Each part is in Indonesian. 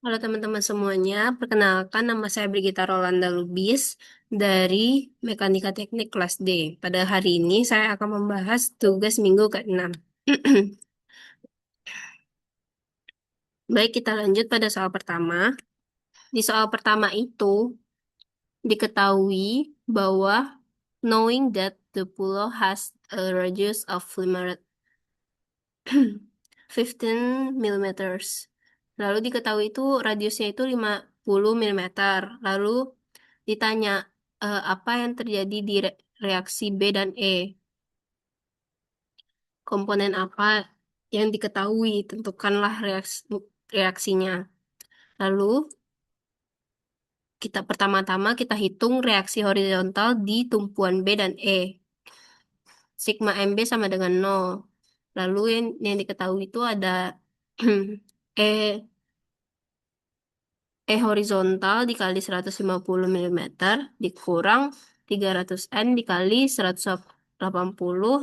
Halo teman-teman semuanya, perkenalkan nama saya Brigita Rolanda Lubis dari Mekanika Teknik kelas D. Pada hari ini saya akan membahas tugas minggu ke-6. Baik, kita lanjut pada soal pertama. Di soal pertama itu diketahui bahwa knowing that the pulau has a radius of 15 millimeters. Lalu diketahui itu radiusnya itu 50 milimeter. Lalu ditanya apa yang terjadi di reaksi B dan E. Komponen apa yang diketahui, tentukanlah reaksinya. Lalu pertama-tama kita hitung reaksi horizontal di tumpuan B dan E. Sigma MB sama dengan 0. Lalu yang diketahui itu ada E E horizontal dikali 150 milimeter dikurang 300N dikali 180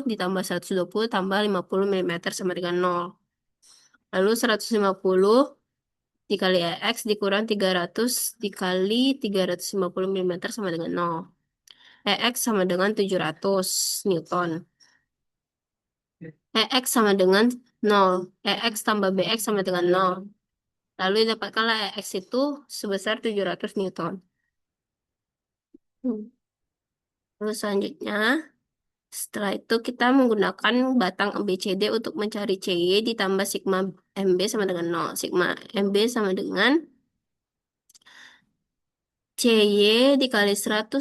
ditambah 120 tambah 50 milimeter sama dengan 0. Lalu 150 dikali EX dikurang 300 dikali 350 milimeter sama dengan 0. EX sama dengan 700 Newton. EX sama dengan 0. EX tambah BX sama dengan 0. Lalu dapatkanlah EX itu sebesar 700 Newton. Terus selanjutnya, setelah itu kita menggunakan batang ABCD untuk mencari CY ditambah sigma MB sama dengan 0. Sigma MB sama dengan CY dikali 180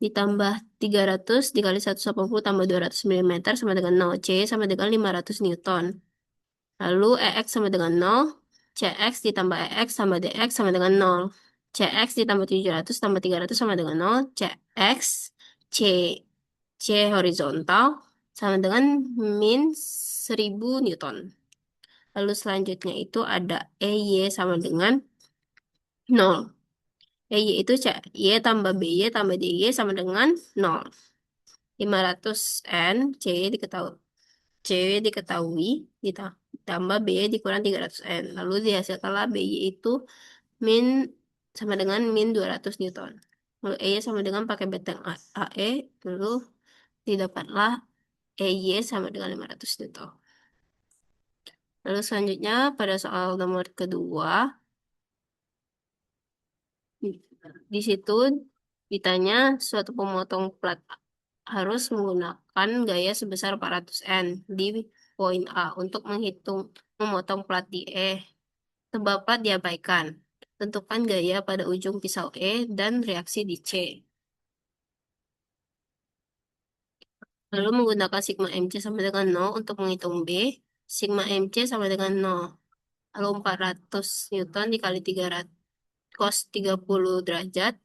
ditambah 300 dikali 180 tambah 200 milimeter sama dengan 0. CY sama dengan 500 Newton. Lalu EX sama dengan 0. CX ditambah EX tambah DX sama dengan 0. CX ditambah 700 tambah 300 sama dengan 0. CX C C horizontal sama dengan min 1000 Newton. Lalu selanjutnya itu ada EY sama dengan 0. EY itu CY tambah BY tambah DY sama dengan 0. 500N CY diketahui ditambah BY dikurang 300N. Lalu dihasilkanlah BY itu min sama dengan min 200 Newton. Lalu EY sama dengan pakai batang AE. Lalu didapatlah EY sama dengan 500 Newton. Lalu selanjutnya pada soal nomor kedua, di situ ditanya suatu pemotong plat harus menggunakan gaya sebesar 400N di poin A untuk menghitung memotong plat di E. Tebal plat diabaikan. Tentukan gaya pada ujung pisau E dan reaksi di C. Lalu menggunakan sigma MC sama dengan 0 untuk menghitung B. Sigma MC sama dengan 0. Lalu 400 Newton dikali 300 cos 30 derajat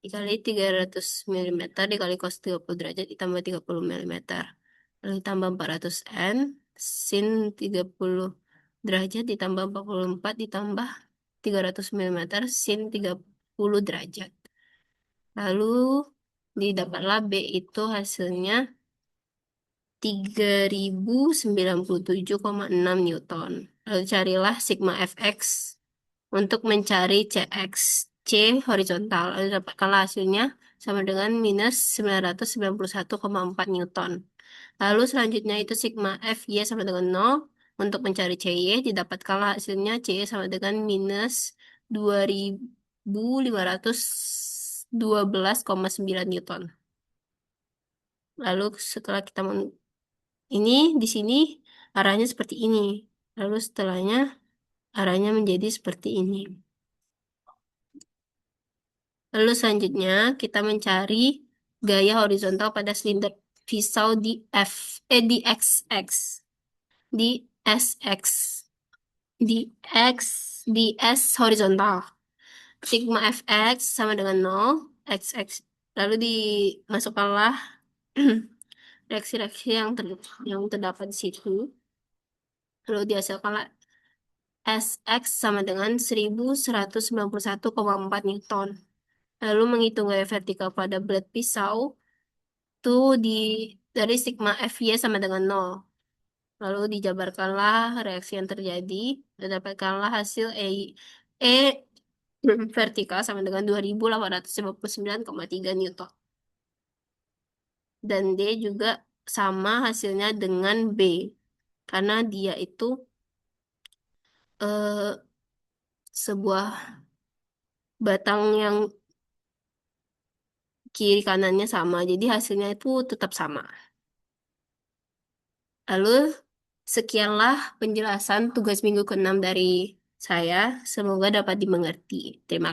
dikali 300 milimeter dikali cos 30 derajat ditambah 30 milimeter. Lalu ditambah 400 N sin 30 derajat ditambah 44 ditambah 300 milimeter sin 30 derajat. Lalu didapatlah B itu hasilnya 3097,6 Newton. Lalu carilah sigma Fx untuk mencari Cx. C horizontal. Lalu dapatkanlah hasilnya sama dengan minus 991,4 Newton. Lalu selanjutnya itu sigma Fy sama dengan 0. Untuk mencari Cy didapatkanlah hasilnya Cy sama dengan minus 2512,9 Newton. Lalu setelah kita ini di sini arahnya seperti ini. Lalu setelahnya arahnya menjadi seperti ini. Lalu selanjutnya kita mencari gaya horizontal pada silinder pisau di XX, di SX, di X, di S horizontal. Sigma Fx sama dengan 0, XX. Lalu dimasukkanlah reaksi-reaksi yang terdapat di situ. Lalu dihasilkanlah SX sama dengan 1191,4 Newton. Lalu menghitung gaya vertikal pada blade pisau itu dari sigma Fy sama dengan 0. Lalu dijabarkanlah reaksi yang terjadi, dan dapatkanlah hasil E vertikal sama dengan 2859,3 Newton. Dan D juga sama hasilnya dengan B, karena dia itu eh, sebuah batang yang kiri kanannya sama, jadi hasilnya itu tetap sama. Lalu sekianlah penjelasan tugas minggu ke-6 dari saya. Semoga dapat dimengerti. Terima